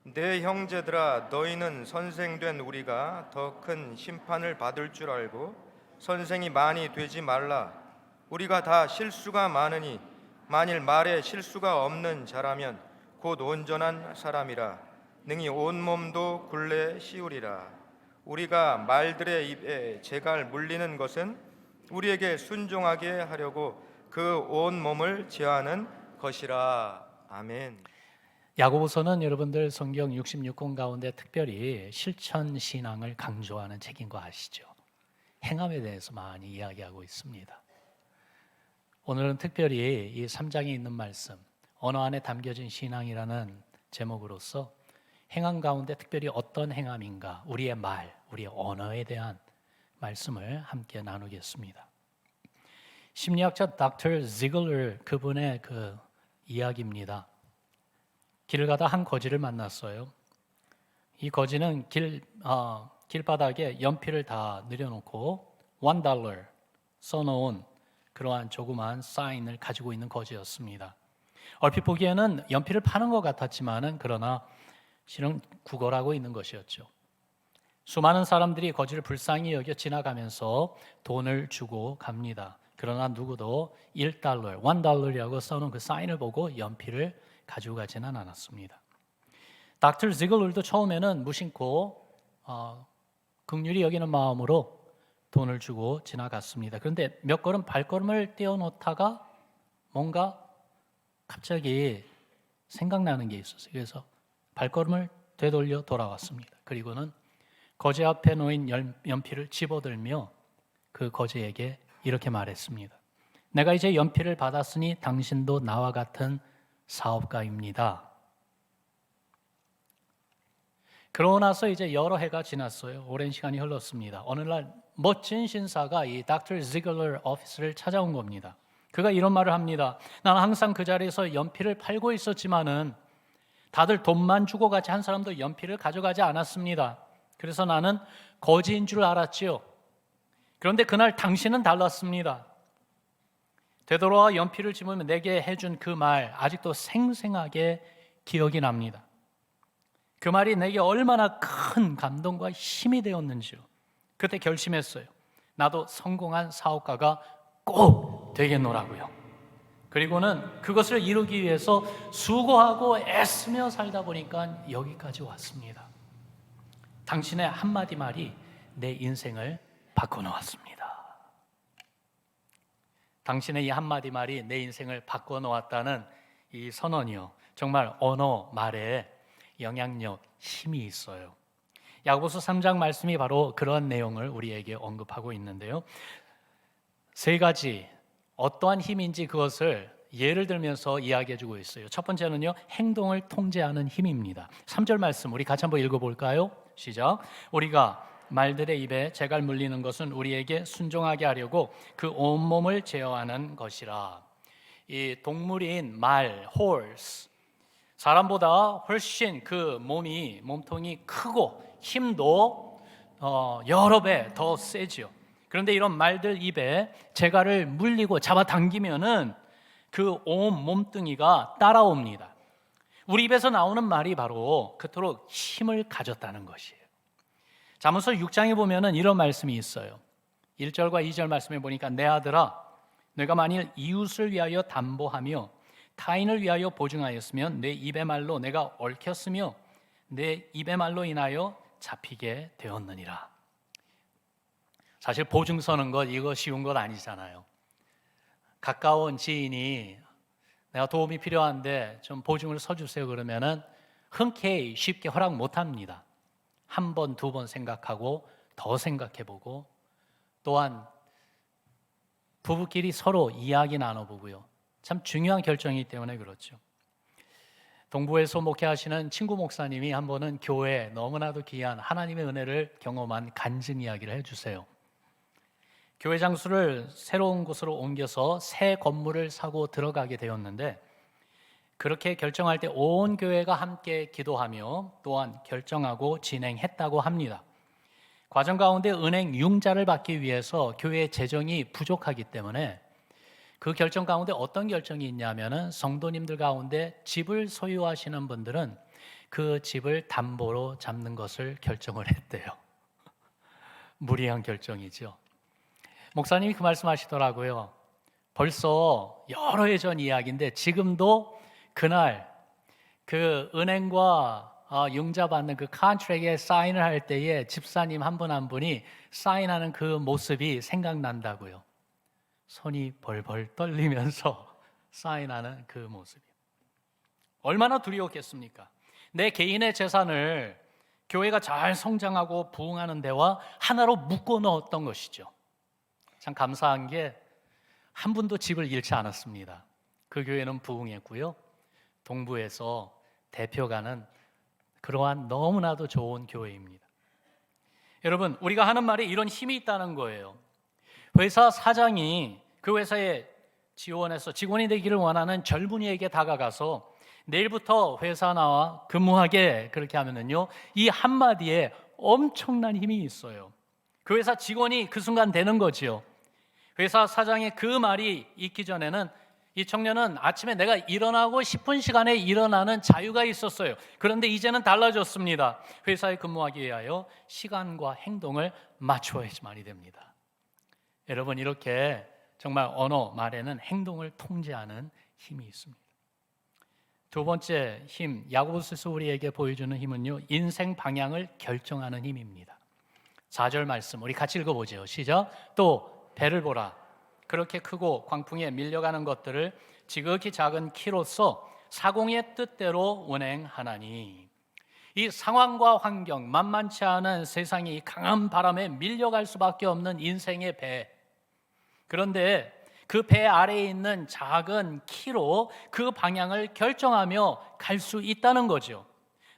내 형제들아, 너희는 선생된 우리가 더 큰 심판을 받을 줄 알고 선생이 많이 되지 말라. 우리가 다 실수가 많으니 만일 말에 실수가 없는 자라면 곧 온전한 사람이라 능히 온 몸도 굴레 씌우리라. 우리가 말들의 입에 재갈 물리는 것은 우리에게 순종하게 하려고 그 온 몸을 제하는 것이라. 아멘. 야고보서는 여러분들 성경 66권 가운데 특별히 실천 신앙을 강조하는 책인 거 아시죠? 행함에 대해서 많이 이야기하고 있습니다. 오늘은 특별히 이 3장에 있는 말씀, 언어 안에 담겨진 신앙이라는 제목으로서 행함 가운데 특별히 어떤 행함인가, 우리의 말, 우리의 언어에 대한 말씀을 함께 나누겠습니다. 심리학자 닥터 지글러 그분의 그 이야기입니다. 길을 가다 한 거지를 만났어요. 이 거지는 길바닥에 연필을 다 늘여놓고 $1 써놓은 그러한 조그만 사인을 가지고 있는 거지였습니다. 얼핏 보기에는 연필을 파는 것 같았지만은 그러나 실은 구걸하고 있는 것이었죠. 수많은 사람들이 거지를 불쌍히 여겨 지나가면서 돈을 주고 갑니다. 그러나 누구도 $1이라고 써놓은 그 사인을 보고 연필을 가지고 가지는 않았습니다. 닥터 지글러도 처음에는 무심코 긍휼히 여기는 마음으로 돈을 주고 지나갔습니다. 그런데 몇 걸음 발걸음을 떼어놓다가 뭔가 갑자기 생각나는 게 있었어요. 그래서 발걸음을 되돌려 돌아왔습니다. 그리고는 거지 앞에 놓인 연필을 집어들며 그 거지에게 이렇게 말했습니다. 내가 이제 연필을 받았으니 당신도 나와 같은 사업가입니다. 그러고 나서 이제 여러 해가 지났어요. 오랜 시간이 흘렀습니다. 어느 날 멋진 신사가 이 닥터 지글러 오피스를 찾아온 겁니다. 그가 이런 말을 합니다. 나는 항상 그 자리에서 연필을 팔고 있었지만은 다들 돈만 주고 가지 한 사람도 연필을 가져가지 않았습니다. 그래서 나는 거지인 줄 알았지요. 그런데 그날 당신은 달랐습니다. 되돌아와 연필을 집으면 내게 해준 그 말 아직도 생생하게 기억이 납니다. 그 말이 내게 얼마나 큰 감동과 힘이 되었는지요. 그때 결심했어요. 나도 성공한 사업가가 꼭 되겠노라고요. 그리고는 그것을 이루기 위해서 수고하고 애쓰며 살다 보니까 여기까지 왔습니다. 당신의 한마디 말이 내 인생을 바꿔놓았습니다. 당신의 이 한마디 말이 내 인생을 바꿔놓았다는 이 선언이요, 정말 언어, 말에 영향력, 힘이 있어요. 야고보서 3장 말씀이 바로 그런 내용을 우리에게 언급하고 있는데요. 세 가지 어떠한 힘인지 그것을 예를 들면서 이야기해주고 있어요. 첫 번째는요, 행동을 통제하는 힘입니다. 3절 말씀 우리 같이 한번 읽어볼까요? 시작. 우리가 말들의 입에 재갈 물리는 것은 우리에게 순종하게 하려고 그 온몸을 제어하는 것이라. 이 동물인 말, horse, 사람보다 훨씬 그 몸통이 크고 힘도 여러 배 더 세지요. 그런데 이런 말들 입에 재갈을 물리고 잡아당기면은 그 온 몸뚱이가 따라옵니다. 우리 입에서 나오는 말이 바로 그토록 힘을 가졌다는 것이에요. 잠언서 6장에 보면은 이런 말씀이 있어요. 1절과 2절 말씀에 보니까 내 아들아, 내가 만일 이웃을 위하여 담보하며 타인을 위하여 보증하였으면 내 입의 말로 내가 얽혔으며 내 입의 말로 인하여 잡히게 되었느니라. 사실 보증 서는 것 이거 쉬운 것 아니잖아요. 가까운 지인이 내가 도움이 필요한데 좀 보증을 서주세요 그러면은 흔쾌히 쉽게 허락 못합니다. 한 번, 두 번 생각하고 더 생각해보고, 또한 부부끼리 서로 이야기 나눠보고요. 참 중요한 결정이기 때문에 그렇죠. 동부에서 목회하시는 친구 목사님이 한 번은 교회에 너무나도 귀한 하나님의 은혜를 경험한 간증 이야기를 해주세요. 교회 장소를 새로운 곳으로 옮겨서 새 건물을 사고 들어가게 되었는데, 그렇게 결정할 때 온 교회가 함께 기도하며 또한 결정하고 진행했다고 합니다. 과정 가운데 은행 융자를 받기 위해서 교회의 재정이 부족하기 때문에 그 결정 가운데 어떤 결정이 있냐면은 성도님들 가운데 집을 소유하시는 분들은 그 집을 담보로 잡는 것을 결정을 했대요. 무리한 결정이죠. 목사님이 그 말씀하시더라고요. 벌써 여러 해 전 이야기인데 지금도 그날 그 은행과 융자 받는 그 컨트랙에 사인을 할 때에 집사님 한 분 한 분이 사인하는 그 모습이 생각난다고요. 손이 벌벌 떨리면서 사인하는 그 모습이 얼마나 두려웠겠습니까? 내 개인의 재산을 교회가 잘 성장하고 부흥하는 데와 하나로 묶어 넣었던 것이죠. 참 감사한 게 한 분도 집을 잃지 않았습니다. 그 교회는 부흥했고요. 동부에서 대표가는 그러한 너무나도 좋은 교회입니다. 여러분, 우리가 하는 말에 이런 힘이 있다는 거예요. 회사 사장이 그 회사에 지원해서 직원이 되기를 원하는 젊은이에게 다가가서 내일부터 회사 나와 근무하게 그렇게 하면은요, 이 한마디에 엄청난 힘이 있어요. 그 회사 직원이 그 순간 되는 거지요. 회사 사장의 그 말이 있기 전에는 이 청년은 아침에 내가 일어나고 싶은 시간에 일어나는 자유가 있었어요. 그런데 이제는 달라졌습니다. 회사에 근무하기 위하여 시간과 행동을 맞춰야지만이 됩니다. 여러분, 이렇게 정말 언어 말에는 행동을 통제하는 힘이 있습니다. 두 번째 힘, 야고보서에서 우리에게 보여주는 힘은요, 인생 방향을 결정하는 힘입니다. 4절 말씀 우리 같이 읽어보죠. 시작. 또 배를 보라. 그렇게 크고 광풍에 밀려가는 것들을 지극히 작은 키로서 사공의 뜻대로 운행하나니. 이 상황과 환경, 만만치 않은 세상이 강한 바람에 밀려갈 수밖에 없는 인생의 배. 그런데 그 배 아래에 있는 작은 키로 그 방향을 결정하며 갈 수 있다는 거죠.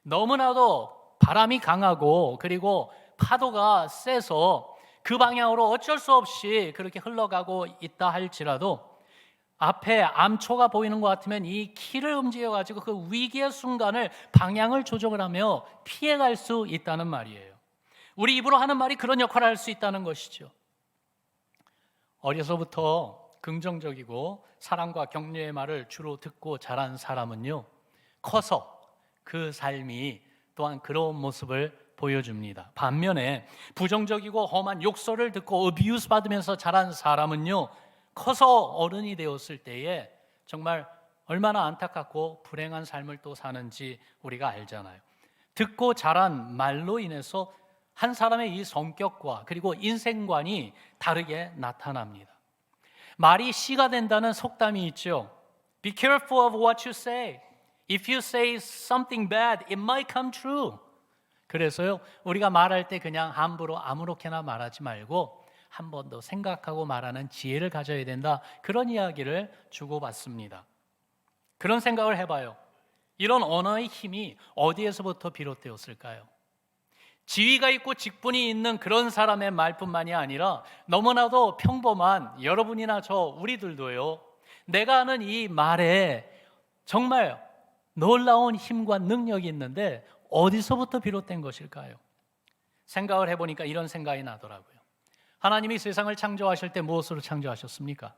너무나도 바람이 강하고 그리고 파도가 세서 그 방향으로 어쩔 수 없이 그렇게 흘러가고 있다 할지라도 앞에 암초가 보이는 것 같으면 이 키를 움직여가지고 그 위기의 순간을 방향을 조정을 하며 피해갈 수 있다는 말이에요. 우리 입으로 하는 말이 그런 역할을 할 수 있다는 것이죠. 어려서부터 긍정적이고 사랑과 격려의 말을 주로 듣고 자란 사람은요, 커서 그 삶이 또한 그런 모습을 보여줍니다. 반면에 부정적이고 험한 욕설을 듣고 어뷰스 받으면서 자란 사람은요, 커서 어른이 되었을 때에 정말 얼마나 안타깝고 불행한 삶을 또 사는지 우리가 알잖아요. 듣고 자란 말로 인해서 한 사람의 이 성격과 그리고 인생관이 다르게 나타납니다. 말이 씨가 된다는 속담이 있죠. Be careful of what you say. If you say something bad, it might come true. 그래서요, 우리가 말할 때 그냥 함부로 아무렇게나 말하지 말고 한 번 더 생각하고 말하는 지혜를 가져야 된다. 그런 이야기를 주고받습니다. 그런 생각을 해봐요. 이런 언어의 힘이 어디에서부터 비롯되었을까요? 지위가 있고 직분이 있는 그런 사람의 말뿐만이 아니라 너무나도 평범한 여러분이나 저 우리들도요, 내가 하는 이 말에 정말 놀라운 힘과 능력이 있는데 어디서부터 비롯된 것일까요? 생각을 해보니까 이런 생각이 나더라고요. 하나님이 세상을 창조하실 때 무엇으로 창조하셨습니까?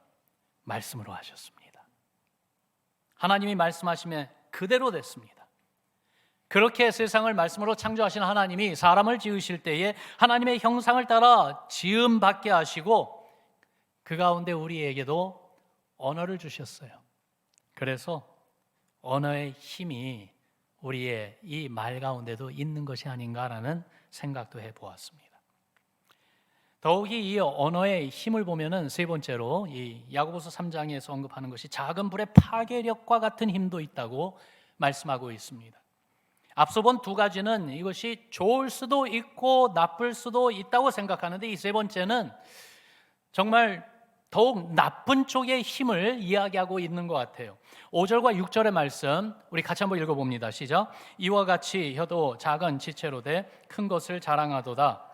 말씀으로 하셨습니다. 하나님이 말씀하시면 그대로 됐습니다. 그렇게 세상을 말씀으로 창조하신 하나님이 사람을 지으실 때에 하나님의 형상을 따라 지음받게 하시고 그 가운데 우리에게도 언어를 주셨어요. 그래서 언어의 힘이 우리의 이 말 가운데도 있는 것이 아닌가라는 생각도 해보았습니다. 더욱이 이 언어의 힘을 보면은 세 번째로 이 야고보서 3장에서 언급하는 것이 작은 불의 파괴력과 같은 힘도 있다고 말씀하고 있습니다. 앞서 본 두 가지는 이것이 좋을 수도 있고 나쁠 수도 있다고 생각하는데 이 세 번째는 정말 더욱 나쁜 쪽의 힘을 이야기하고 있는 것 같아요. 5절과 6절의 말씀 우리 같이 한번 읽어봅니다. 시작. 이와 같이 혀도 작은 지체로 돼 큰 것을 자랑하도다.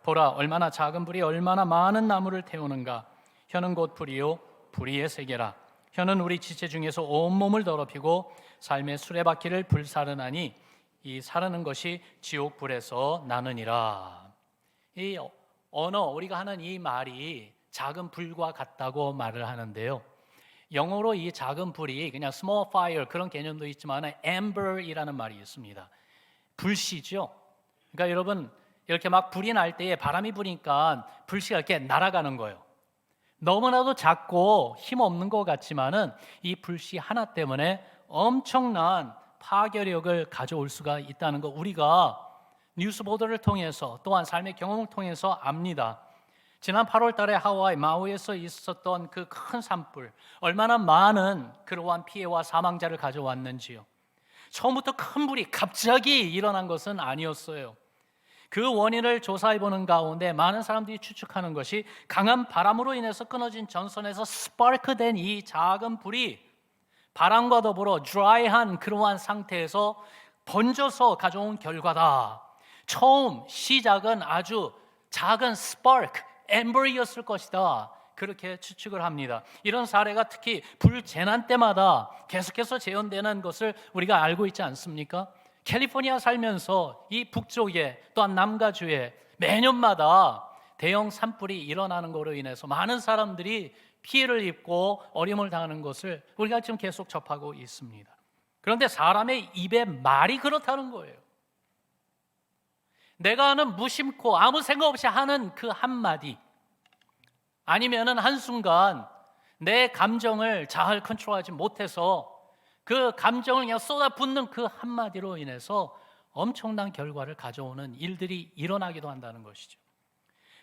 보라, 얼마나 작은 불이 얼마나 많은 나무를 태우는가. 혀는 곧 불이요 불의의 세계라. 혀는 우리 지체 중에서 온몸을 더럽히고 삶의 수레바퀴를 불사르나니 이 사르는 것이 지옥 불에서 나느니라. 이 언어, 우리가 하는 이 말이 작은 불과 같다고 말을 하는데요, 영어로 이 작은 불이 그냥 small fire 그런 개념도 있지만 amber이라는 말이 있습니다. 불씨죠. 그러니까 여러분 이렇게 막 불이 날 때에 바람이 부니까 불씨가 이렇게 날아가는 거예요. 너무나도 작고 힘없는 것 같지만은 이 불씨 하나 때문에 엄청난 파괴력을 가져올 수가 있다는 거 우리가 뉴스 보도를 통해서 또한 삶의 경험을 통해서 압니다. 지난 8월 달에 하와이 마우이에서 있었던 그 큰 산불, 얼마나 많은 그러한 피해와 사망자를 가져왔는지요. 처음부터 큰 불이 갑자기 일어난 것은 아니었어요. 그 원인을 조사해 보는 가운데 많은 사람들이 추측하는 것이 강한 바람으로 인해서 끊어진 전선에서 스파크된 이 작은 불이 바람과 더불어 드라이한 그러한 상태에서 번져서 가져온 결과다. 처음 시작은 아주 작은 스파크, 엠버이었을 것이다. 그렇게 추측을 합니다. 이런 사례가 특히 불재난 때마다 계속해서 재현되는 것을 우리가 알고 있지 않습니까? 캘리포니아 살면서 이 북쪽에 또한 남가주에 매년마다 대형 산불이 일어나는 것으로 인해서 많은 사람들이 피해를 입고 어려움을 당하는 것을 우리가 지금 계속 접하고 있습니다. 그런데 사람의 입에 말이 그렇다는 거예요. 내가 하는 무심코 아무 생각 없이 하는 그 한마디, 아니면은 한순간 내 감정을 잘 컨트롤하지 못해서 그 감정을 그냥 쏟아붓는 그 한마디로 인해서 엄청난 결과를 가져오는 일들이 일어나기도 한다는 것이죠.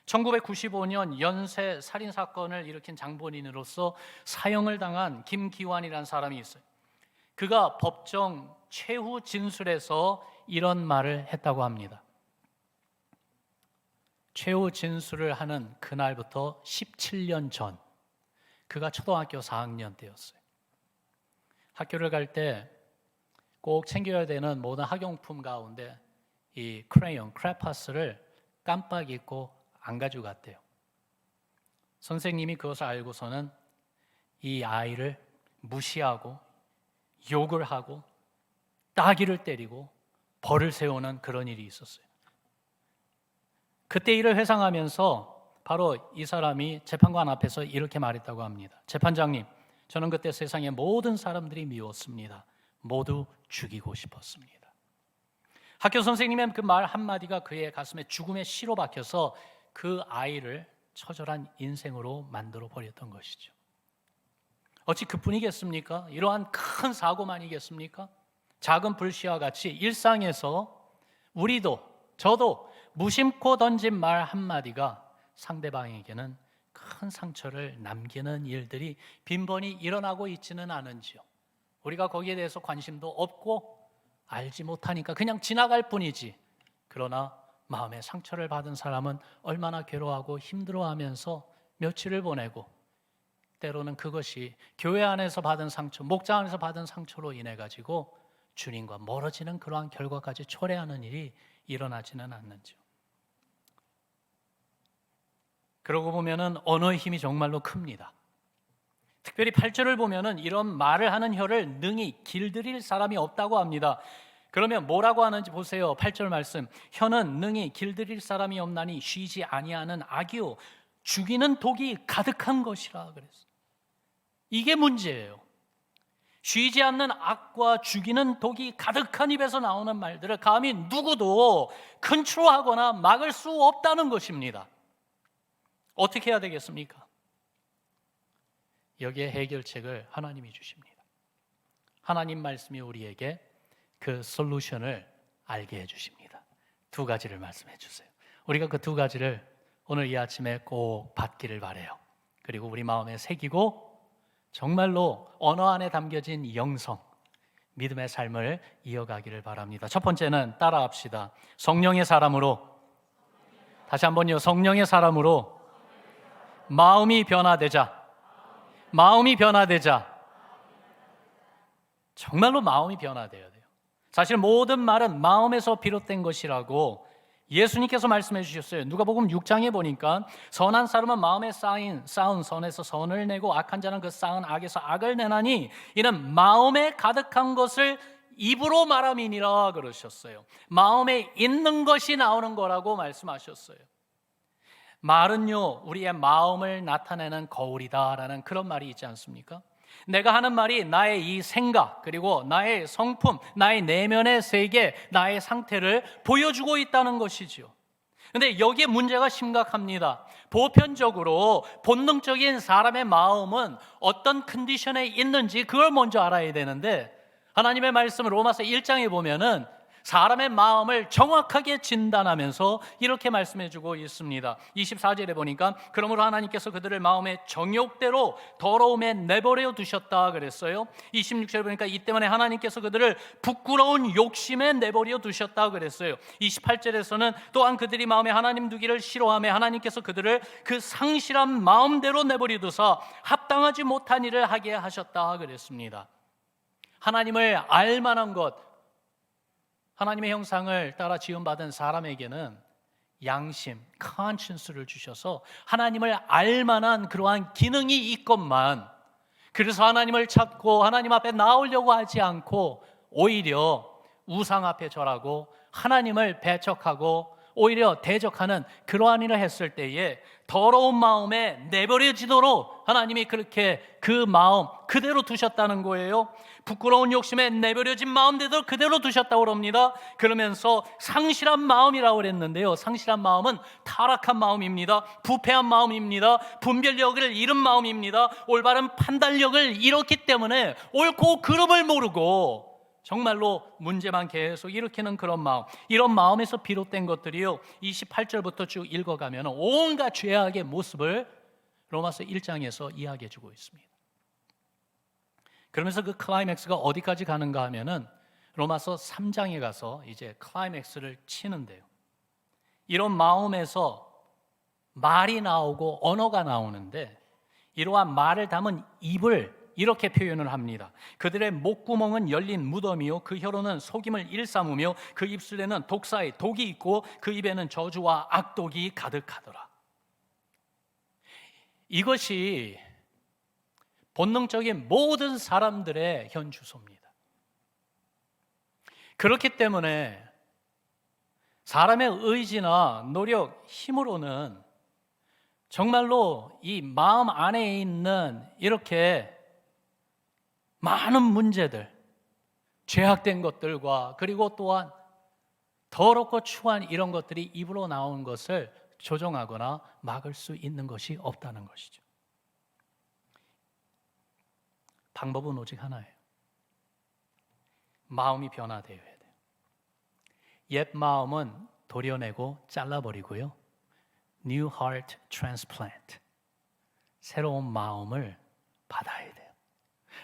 1995년 연쇄 살인 사건을 일으킨 장본인으로서 사형을 당한 김기환이라는 사람이 있어요. 그가 법정 최후 진술에서 이런 말을 했다고 합니다. 최후 진술을 하는 그날부터 17년 전, 그가 초등학교 4학년 때였어요. 학교를 갈 때 꼭 챙겨야 되는 모든 학용품 가운데 이 크레용, 크레파스를 깜빡 잊고 안 가지고 갔대요. 선생님이 그것을 알고서는 이 아이를 무시하고 욕을 하고 따귀를 때리고 벌을 세우는 그런 일이 있었어요. 그때 일을 회상하면서 바로 이 사람이 재판관 앞에서 이렇게 말했다고 합니다. 재판장님, 저는 그때 세상의 모든 사람들이 미웠습니다. 모두 죽이고 싶었습니다. 학교 선생님의 그 말 한마디가 그의 가슴에 죽음의 씨로 박혀서 그 아이를 처절한 인생으로 만들어 버렸던 것이죠. 어찌 그뿐이겠습니까? 이러한 큰 사고만이겠습니까? 작은 불씨와 같이 일상에서 우리도 저도 무심코 던진 말 한마디가 상대방에게는 큰 상처를 남기는 일들이 빈번히 일어나고 있지는 않은지요. 우리가 거기에 대해서 관심도 없고 알지 못하니까 그냥 지나갈 뿐이지. 그러나 마음에 상처를 받은 사람은 얼마나 괴로워하고 힘들어하면서 며칠을 보내고, 때로는 그것이 교회 안에서 받은 상처, 목장 안에서 받은 상처로 인해 가지고 주님과 멀어지는 그러한 결과까지 초래하는 일이 일어나지는 않는지요. 그러고 보면은 언어의 힘이 정말로 큽니다. 특별히 8절을 보면은 이런 말을 하는 혀를 능히 길들일 사람이 없다고 합니다. 그러면 뭐라고 하는지 보세요. 8절 말씀. 혀는 능히 길들일 사람이 없나니 쉬지 아니하는 악이요 죽이는 독이 가득한 것이라 그랬어요. 이게 문제예요. 쉬지 않는 악과 죽이는 독이 가득한 입에서 나오는 말들을 감히 누구도 컨트롤하거나 막을 수 없다는 것입니다. 어떻게 해야 되겠습니까? 여기에 해결책을 하나님이 주십니다. 하나님 말씀이 우리에게 그 솔루션을 알게 해주십니다. 두 가지를 말씀해 주세요. 우리가 그 두 가지를 오늘 이 아침에 꼭 받기를 바라요. 그리고 우리 마음에 새기고 정말로 언어 안에 담겨진 영성, 믿음의 삶을 이어가기를 바랍니다. 첫 번째는 따라합시다. 성령의 사람으로, 다시 한번요. 성령의 사람으로 마음이 변화되자. 마음이 변화되자. 정말로 마음이 변화되어야 돼요. 사실 모든 말은 마음에서 비롯된 것이라고 예수님께서 말씀해 주셨어요. 누가복음 6장에 보니까 선한 사람은 마음에 쌓은 선에서 선을 내고 악한 자는 그 쌓은 악에서 악을 내나니 이는 마음에 가득한 것을 입으로 말함이니라 그러셨어요. 마음에 있는 것이 나오는 거라고 말씀하셨어요. 말은요, 우리의 마음을 나타내는 거울이다라는 그런 말이 있지 않습니까? 내가 하는 말이 나의 이 생각, 그리고 나의 성품, 나의 내면의 세계, 나의 상태를 보여주고 있다는 것이지요. 근데 여기에 문제가 심각합니다. 보편적으로 본능적인 사람의 마음은 어떤 컨디션에 있는지 그걸 먼저 알아야 되는데, 하나님의 말씀 로마서 1장에 보면은 사람의 마음을 정확하게 진단하면서 이렇게 말씀해 주고 있습니다. 24절에 보니까 그러므로 하나님께서 그들을 마음의 정욕대로 더러움에 내버려 두셨다 그랬어요. 26절에 보니까 이 때문에 하나님께서 그들을 부끄러운 욕심에 내버려 두셨다 그랬어요. 28절에서는 또한 그들이 마음에 하나님 두기를 싫어하며 하나님께서 그들을 그 상실한 마음대로 내버려 두사 합당하지 못한 일을 하게 하셨다 그랬습니다. 하나님을 알만한 것, 하나님의 형상을 따라 지음받은 사람에게는 양심, conscience를 주셔서 하나님을 알만한 그러한 기능이 있건만, 그래서 하나님을 찾고 하나님 앞에 나오려고 하지 않고 오히려 우상 앞에 절하고 하나님을 배척하고 오히려 대적하는 그러한 일을 했을 때에 더러운 마음에 내버려지도록 하나님이 그렇게 그 마음 그대로 두셨다는 거예요. 부끄러운 욕심에 내버려진 마음대로 그대로 두셨다고 합니다. 그러면서 상실한 마음이라고 그랬는데요, 상실한 마음은 타락한 마음입니다. 부패한 마음입니다. 분별력을 잃은 마음입니다. 올바른 판단력을 잃었기 때문에 옳고 그름을 모르고 정말로 문제만 계속 일으키는 그런 마음, 이런 마음에서 비롯된 것들이요, 28절부터 쭉 읽어가면 온갖 죄악의 모습을 로마서 1장에서 이야기해 주고 있습니다. 그러면서 그 클라이맥스가 어디까지 가는가 하면은 로마서 3장에 가서 이제 클라이맥스를 치는데요, 이런 마음에서 말이 나오고 언어가 나오는데, 이러한 말을 담은 입을 이렇게 표현을 합니다. 그들의 목구멍은 열린 무덤이요, 그 혀로는 속임을 일삼으며 그 입술에는 독사의 독이 있고 그 입에는 저주와 악독이 가득하더라. 이것이 본능적인 모든 사람들의 현 주소입니다. 그렇기 때문에 사람의 의지나 노력, 힘으로는 정말로 이 마음 안에 있는 이렇게 많은 문제들, 죄악된 것들과 그리고 또한 더럽고 추한 이런 것들이 입으로 나오는 것을 조정하거나 막을 수 있는 것이 없다는 것이죠. 방법은 오직 하나예요. 마음이 변화되어야 돼요. 옛 마음은 도려내고 잘라버리고요, New Heart Transplant, 새로운 마음을 받아야 돼요.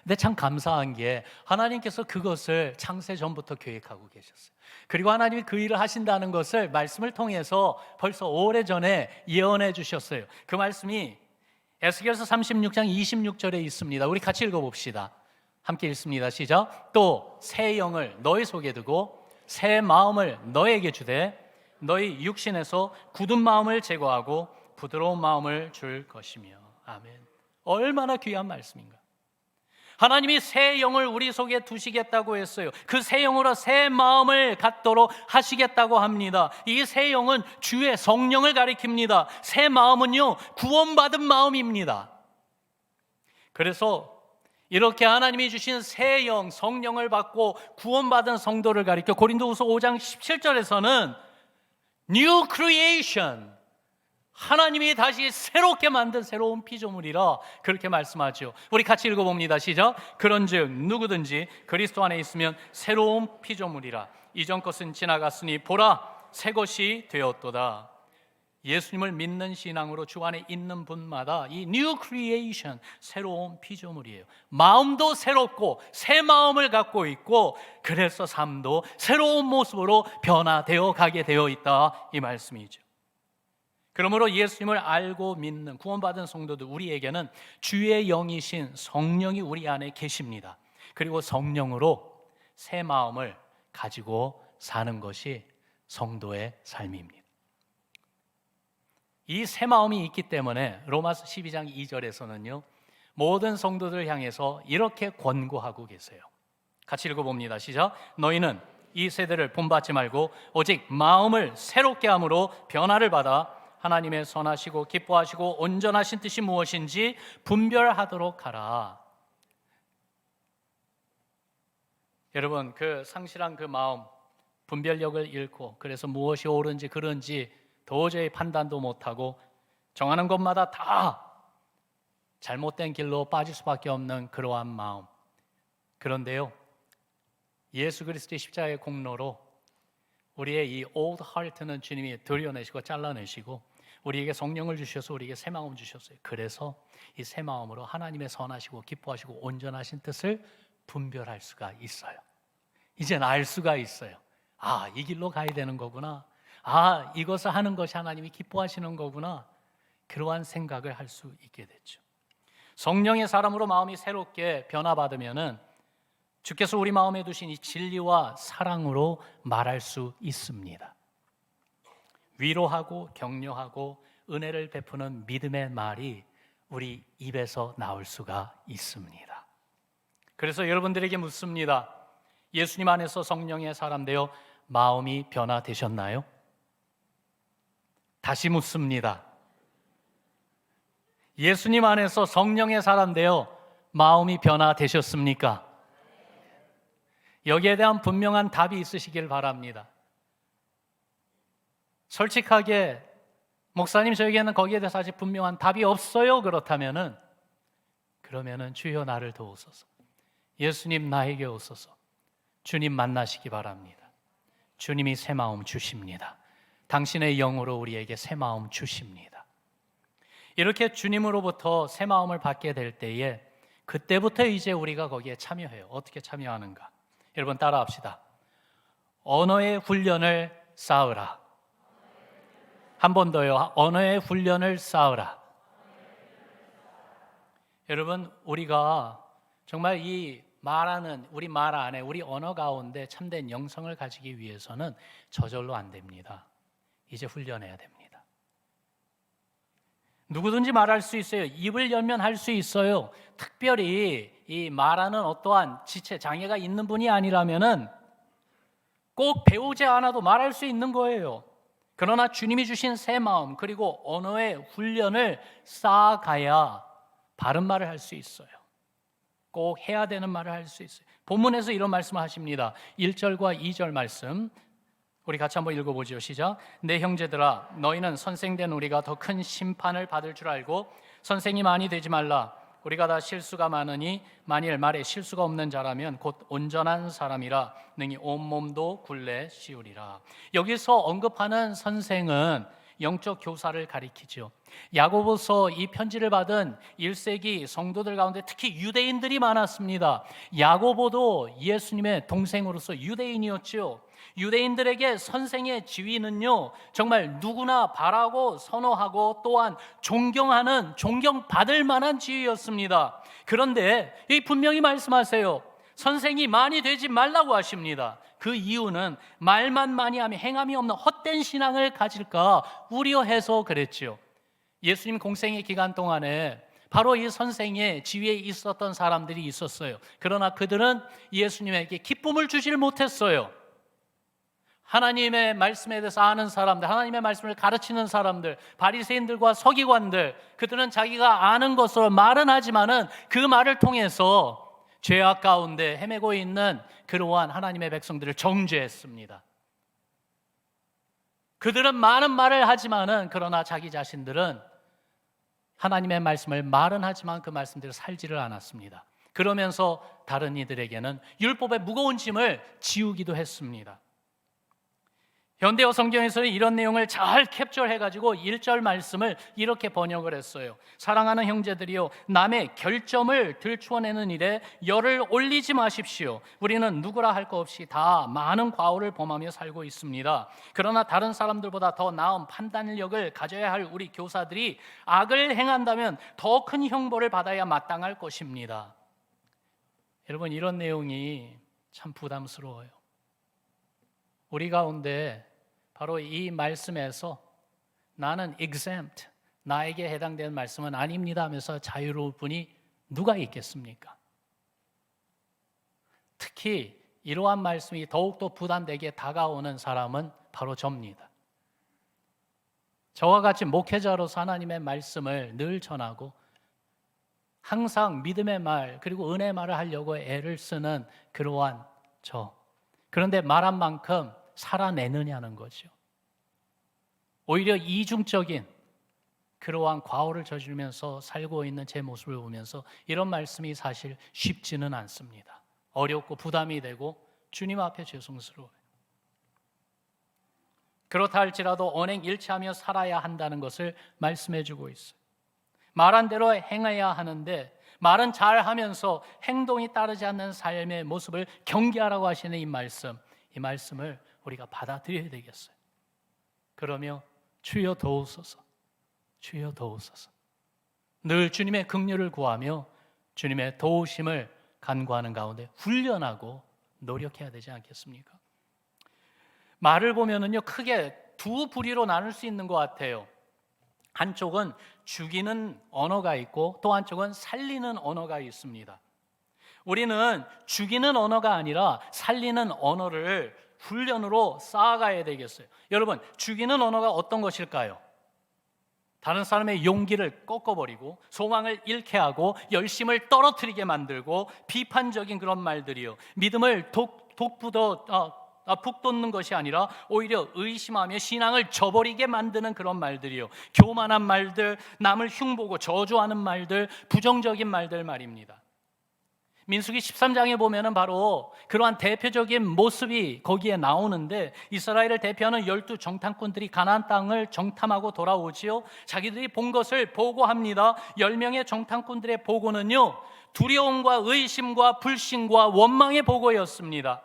근데 참 감사한 게 하나님께서 그것을 창세 전부터 계획하고 계셨어요. 그리고 하나님이 그 일을 하신다는 것을 말씀을 통해서 벌써 오래전에 예언해 주셨어요. 그 말씀이 에스겔서 36장 26절에 있습니다. 우리 같이 읽어봅시다. 함께 읽습니다. 시작. 또 새 영을 너희 속에 두고 새 마음을 너에게 주되 너희 육신에서 굳은 마음을 제거하고 부드러운 마음을 줄 것이며. 아멘. 얼마나 귀한 말씀인가. 하나님이 새 영을 우리 속에 두시겠다고 했어요. 그 새 영으로 새 마음을 갖도록 하시겠다고 합니다. 이 새 영은 주의 성령을 가리킵니다. 새 마음은요, 구원받은 마음입니다. 그래서 이렇게 하나님이 주신 새 영, 성령을 받고 구원받은 성도를 가리켜 고린도후서 5장 17절에서는 New Creation, 하나님이 다시 새롭게 만든 새로운 피조물이라 그렇게 말씀하죠. 우리 같이 읽어봅니다. 시작. 그런즉 누구든지 그리스도 안에 있으면 새로운 피조물이라. 이전 것은 지나갔으니 보라 새 것이 되었도다. 예수님을 믿는 신앙으로 주 안에 있는 분마다 이 New Creation, 새로운 피조물이에요. 마음도 새롭고 새 마음을 갖고 있고, 그래서 삶도 새로운 모습으로 변화되어 가게 되어 있다, 이 말씀이죠. 그러므로 예수님을 알고 믿는 구원받은 성도들, 우리에게는 주의 영이신 성령이 우리 안에 계십니다. 그리고 성령으로 새 마음을 가지고 사는 것이 성도의 삶입니다. 이 새 마음이 있기 때문에 로마서 12장 2절에서는요, 모든 성도들을 향해서 이렇게 권고하고 계세요. 같이 읽어봅니다. 시작. 너희는 이 세대를 본받지 말고 오직 마음을 새롭게 함으로 변화를 받아 하나님의 선하시고 기뻐하시고 온전하신 뜻이 무엇인지 분별하도록 하라. 여러분, 그 상실한 그 마음, 분별력을 잃고 그래서 무엇이 옳은지 그른지 도저히 판단도 못하고 정하는 것마다 다 잘못된 길로 빠질 수밖에 없는 그러한 마음. 그런데요, 예수 그리스도의 십자가의 공로로 우리의 이 old heart는 주님이 들여내시고 잘라내시고 우리에게 성령을 주셔서 우리에게 새 마음 주셨어요. 그래서 이 새 마음으로 하나님의 선하시고 기뻐하시고 온전하신 뜻을 분별할 수가 있어요. 이제는 알 수가 있어요. 아, 이 길로 가야 되는 거구나. 아, 이것을 하는 것이 하나님이 기뻐하시는 거구나. 그러한 생각을 할 수 있게 됐죠. 성령의 사람으로 마음이 새롭게 변화받으면은 주께서 우리 마음에 두신 이 진리와 사랑으로 말할 수 있습니다. 위로하고 격려하고 은혜를 베푸는 믿음의 말이 우리 입에서 나올 수가 있습니다. 그래서 여러분들에게 묻습니다. 예수님 안에서 성령의 사람 되어 마음이 변화되셨나요? 다시 묻습니다. 예수님 안에서 성령의 사람 되어 마음이 변화되셨습니까? 여기에 대한 분명한 답이 있으시길 바랍니다. 솔직하게 목사님 저에게는 거기에 대해서 아직 분명한 답이 없어요. 그러면은 주여 나를 도우소서. 예수님 나에게 오소서. 주님 만나시기 바랍니다. 주님이 새 마음 주십니다. 당신의 영으로 우리에게 새 마음 주십니다. 이렇게 주님으로부터 새 마음을 받게 될 때에 그때부터 이제 우리가 거기에 참여해요. 어떻게 참여하는가? 여러분 따라합시다. 언어의 훈련을 쌓으라. 한 번 더요. 언어의 훈련을 쌓으라. 여러분 우리가 정말 이 말하는 우리 말 안에 우리 언어 가운데 참된 영성을 가지기 위해서는 저절로 안 됩니다. 이제 훈련해야 됩니다. 누구든지 말할 수 있어요. 입을 열면 할 수 있어요. 특별히 이 말하는 어떠한 지체 장애가 있는 분이 아니라면은 꼭 배우지 않아도 말할 수 있는 거예요. 그러나 주님이 주신 새 마음 그리고 언어의 훈련을 쌓아가야 바른 말을 할 수 있어요. 꼭 해야 되는 말을 할 수 있어요. 본문에서 이런 말씀을 하십니다. 1절과 2절 말씀 우리 같이 한번 읽어보죠. 시작. 내 형제들아 너희는 선생된 우리가 더 큰 심판을 받을 줄 알고 선생이 많이 되지 말라. 우리가 다 실수가 많으니 만일 말에 실수가 없는 자라면 곧 온전한 사람이라 능히 온몸도 굴레 씌우리라. 여기서 언급하는 선생은 영적 교사를 가리키죠. 야고보서 이 편지를 받은 1세기 성도들 가운데 특히 유대인들이 많았습니다. 야고보도 예수님의 동생으로서 유대인이었죠. 유대인들에게 선생의 지위는요 정말 누구나 바라고 선호하고 또한 존경하는 존경받을 만한 지위였습니다. 그런데 이 분명히 말씀하세요. 선생이 많이 되지 말라고 하십니다. 그 이유는 말만 많이 하며 행함이 없는 헛된 신앙을 가질까 우려해서 그랬지요. 예수님 공생의 기간 동안에 바로 이 선생의 지위에 있었던 사람들이 있었어요. 그러나 그들은 예수님에게 기쁨을 주질 못했어요. 하나님의 말씀에 대해서 아는 사람들, 하나님의 말씀을 가르치는 사람들, 바리새인들과 서기관들, 그들은 자기가 아는 것으로 말은 하지만은 그 말을 통해서 죄악 가운데 헤매고 있는 그러한 하나님의 백성들을 정죄했습니다. 그들은 많은 말을 하지만은 그러나 자기 자신들은 하나님의 말씀을 말은 하지만 그 말씀대로 살지를 않았습니다. 그러면서 다른 이들에게는 율법의 무거운 짐을 지우기도 했습니다. 현대어 성경에서는 이런 내용을 잘 캡처해가지고 1절 말씀을 이렇게 번역을 했어요. 사랑하는 형제들이요 남의 결점을 들추어내는 일에 열을 올리지 마십시오. 우리는 누구라 할 것 없이 다 많은 과오를 범하며 살고 있습니다. 그러나 다른 사람들보다 더 나은 판단력을 가져야 할 우리 교사들이 악을 행한다면 더 큰 형벌을 받아야 마땅할 것입니다. 여러분 이런 내용이 참 부담스러워요. 우리 가운데 바로 이 말씀에서 나는 exempt, 나에게 해당되는 말씀은 아닙니다 하면서 자유로울 분이 누가 있겠습니까? 특히 이러한 말씀이 더욱더 부담되게 다가오는 사람은 바로 저입니다. 저와 같이 목회자로서 하나님의 말씀을 늘 전하고 항상 믿음의 말 그리고 은혜의 말을 하려고 애를 쓰는 그러한 그런데 말한 만큼 살아내느냐는 거죠. 오히려 이중적인 그러한 과오를 저지르면서 살고 있는 제 모습을 보면서 이런 말씀이 사실 쉽지는 않습니다. 어렵고 부담이 되고 주님 앞에 죄송스러워요. 그렇다 할지라도 언행일치하며 살아야 한다는 것을 말씀해 주고 있어요. 말한 대로 행해야 하는데 말은 잘하면서 행동이 따르지 않는 삶의 모습을 경계하라고 하시는 이 말씀을 우리가 받아들여야 되겠어요. 그러며 주여 도우소서, 주여 도우소서. 늘 주님의 긍휼을 구하며 주님의 도우심을 간구하는 가운데 훈련하고 노력해야 되지 않겠습니까? 말을 보면은요, 크게 두 부류로 나눌 수 있는 것 같아요. 한쪽은 죽이는 언어가 있고 또 한쪽은 살리는 언어가 있습니다. 우리는 죽이는 언어가 아니라 살리는 언어를 훈련으로 쌓아가야 되겠어요. 여러분, 죽이는 언어가 어떤 것일까요? 다른 사람의 용기를 꺾어버리고 소망을 잃게 하고 열심을 떨어뜨리게 만들고 비판적인 그런 말들이요, 믿음을 푹 돋는 것이 아니라 오히려 의심하며 신앙을 저버리게 만드는 그런 말들이요, 교만한 말들, 남을 흉보고 저주하는 말들, 부정적인 말들 말입니다. 민수기 13장에 보면은 바로 그러한 대표적인 모습이 거기에 나오는데, 이스라엘을 대표하는 12 정탐꾼들이 가나안 땅을 정탐하고 돌아오지요. 자기들이 본 것을 보고합니다. 10명의 정탐꾼들의 보고는요, 두려움과 의심과 불신과 원망의 보고였습니다.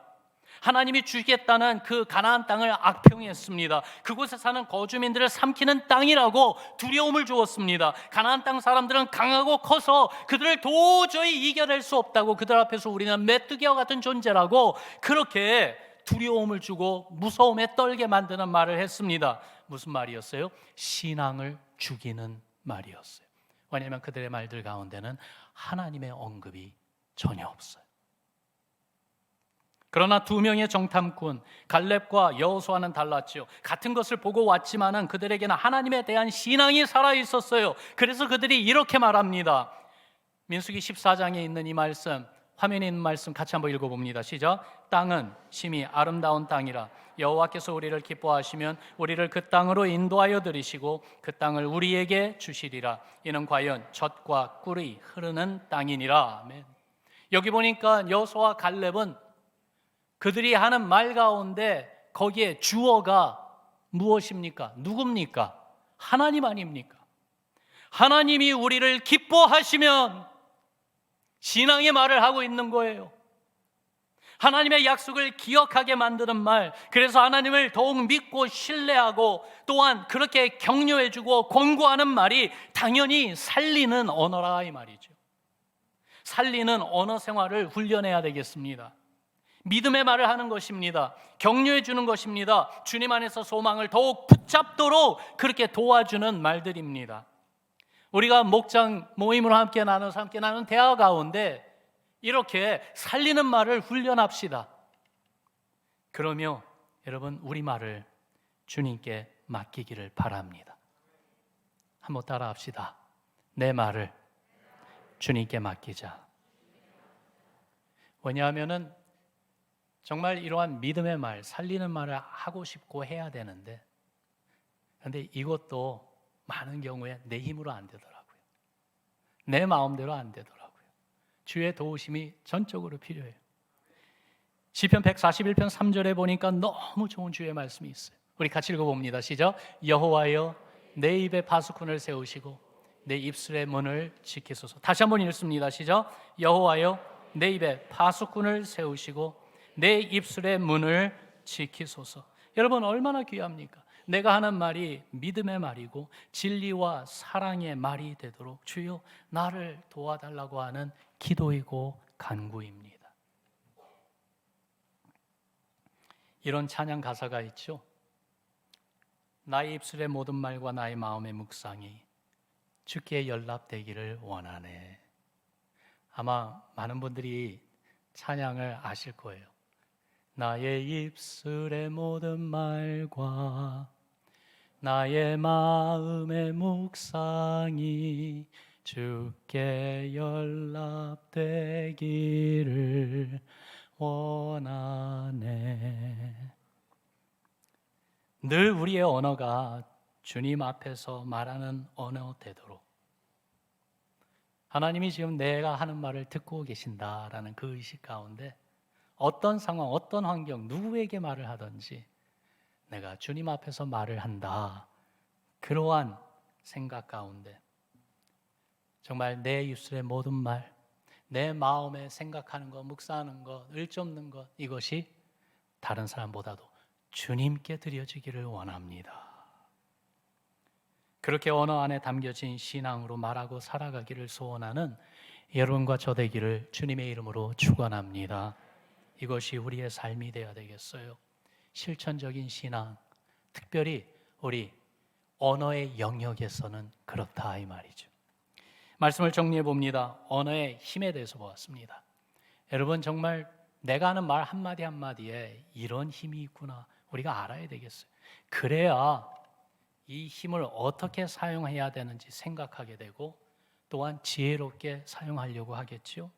하나님이 주겠다는 그 가나안 땅을 악평했습니다. 그곳에 사는 거주민들을 삼키는 땅이라고 두려움을 주었습니다. 가나안 땅 사람들은 강하고 커서 그들을 도저히 이겨낼 수 없다고, 그들 앞에서 우리는 메뚜기와 같은 존재라고 그렇게 두려움을 주고 무서움에 떨게 만드는 말을 했습니다. 무슨 말이었어요? 신앙을 죽이는 말이었어요. 왜냐하면 그들의 말들 가운데는 하나님의 언급이 전혀 없어요. 그러나 2명의 정탐꾼 갈렙과 여호수아는 달랐죠. 같은 것을 보고 왔지만은 그들에게는 하나님에 대한 신앙이 살아 있었어요. 그래서 그들이 이렇게 말합니다. 민수기 14장에 있는 이 말씀, 화면에 있는 말씀 같이 한번 읽어봅니다. 시작. 땅은 심히 아름다운 땅이라 여호와께서 우리를 기뻐하시면 우리를 그 땅으로 인도하여 들이시고 그 땅을 우리에게 주시리라. 이는 과연 젖과 꿀이 흐르는 땅이니라. 아멘. 여기 보니까 여호수아와 갈렙은 그들이 하는 말 가운데 거기에 주어가 무엇입니까? 누굽니까? 하나님 아닙니까? 하나님이 우리를 기뻐하시면 신앙의 말을 하고 있는 거예요. 하나님의 약속을 기억하게 만드는 말, 그래서 하나님을 더욱 믿고 신뢰하고 또한 그렇게 격려해주고 권고하는 말이 당연히 살리는 언어라 이 말이죠. 살리는 언어 생활을 훈련해야 되겠습니다. 믿음의 말을 하는 것입니다. 격려해 주는 것입니다. 주님 안에서 소망을 더욱 붙잡도록 그렇게 도와주는 말들입니다. 우리가 목장 모임으로 함께 나누는 대화 가운데 이렇게 살리는 말을 훈련합시다. 그러며 여러분, 우리 말을 주님께 맡기기를 바랍니다. 한번 따라 합시다. 내 말을 주님께 맡기자. 왜냐하면은 정말 이러한 믿음의 말, 살리는 말을 하고 싶고 해야 되는데, 그런데 이것도 많은 경우에 내 힘으로 안 되더라고요. 내 마음대로 안 되더라고요. 주의 도우심이 전적으로 필요해요. 시편 141편 3절에 보니까 너무 좋은 주의 말씀이 있어요. 우리 같이 읽어봅니다. 시작. 여호와여 내 입에 파수꾼을 세우시고 내 입술의 문을 지키소서. 다시 한번 읽습니다. 시작. 여호와여 내 입에 파수꾼을 세우시고 내 입술의 문을 지키소서. 여러분, 얼마나 귀합니까? 내가 하는 말이 믿음의 말이고 진리와 사랑의 말이 되도록 주여 나를 도와달라고 하는 기도이고 간구입니다. 이런 찬양 가사가 있죠. 나의 입술의 모든 말과 나의 마음의 묵상이 주께 연락되기를 원하네. 아마 많은 분들이 찬양을 아실 거예요. 나의 입술의 모든 말과 나의 마음의 묵상이 주께 연락되기를 원하네. 늘 우리의 언어가 주님 앞에서 말하는 언어 되도록 하나님이 지금 내가 하는 말을 듣고 계신다라는 그 의식 가운데 어떤 상황, 어떤 환경, 누구에게 말을 하든지 내가 주님 앞에서 말을 한다. 그러한 생각 가운데 정말 내 입술의 모든 말, 내 마음에 생각하는 것, 묵상하는 것, 을쫓는 것, 이것이 다른 사람보다도 주님께 드려지기를 원합니다. 그렇게 언어 안에 담겨진 신앙으로 말하고 살아가기를 소원하는 여러분과 저 되기를 주님의 이름으로 축원합니다. 이것이 우리의 삶이 되어야 되겠어요. 실천적인 신앙, 특별히 우리 언어의 영역에서는 그렇다 이 말이죠. 말씀을 정리해 봅니다. 언어의 힘에 대해서 보았습니다. 여러분 정말 내가 하는 말 한마디 한마디에 이런 힘이 있구나 우리가 알아야 되겠어요. 그래야 이 힘을 어떻게 사용해야 되는지 생각하게 되고 또한 지혜롭게 사용하려고 하겠죠.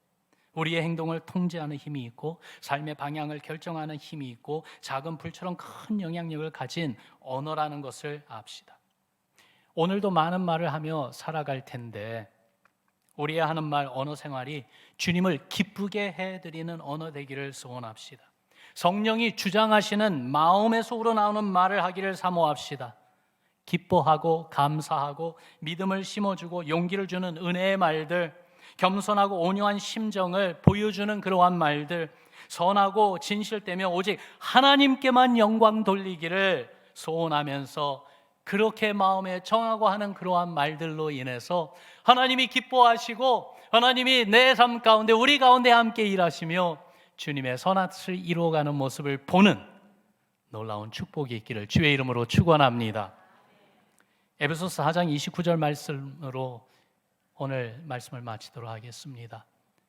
우리의 행동을 통제하는 힘이 있고 삶의 방향을 결정하는 힘이 있고 작은 불처럼 큰 영향력을 가진 언어라는 것을 압시다. 오늘도 많은 말을 하며 살아갈 텐데 우리의 하는 말, 언어 생활이 주님을 기쁘게 해드리는 언어 되기를 소원합시다. 성령이 주장하시는 마음에서 우러나오는 말을 하기를 사모합시다. 기뻐하고 감사하고 믿음을 심어주고 용기를 주는 은혜의 말들, 겸손하고 온유한 심정을 보여주는 그러한 말들, 선하고 진실되며 오직 하나님께만 영광 돌리기를 소원하면서 그렇게 마음에 정하고 하는 그러한 말들로 인해서 하나님이 기뻐하시고 하나님이 내 삶 가운데 우리 가운데 함께 일하시며 주님의 선하심을 이루어가는 모습을 보는 놀라운 축복이 있기를 주의 이름으로 축원합니다. 에베소서 4장 29절 말씀으로 오늘 말씀을 마치도록 하겠습니다.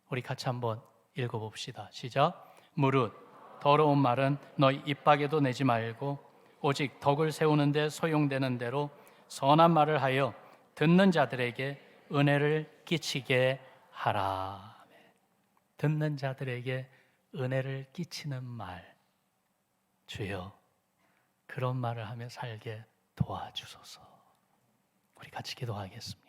우리 같이 한번 읽어봅시다. 시작. 무릇 더러운 말은 너희 입 밖에도 내지 말고 오직 덕을 세우는 데 소용되는 대로 선한 말을 하여 듣는 자들에게 은혜를 끼치게 하라. 듣는 자들에게 은혜를 끼치는 말, 주여 그런 말을 하며 살게 도와주소서. 우리 같이 기도하겠습니다.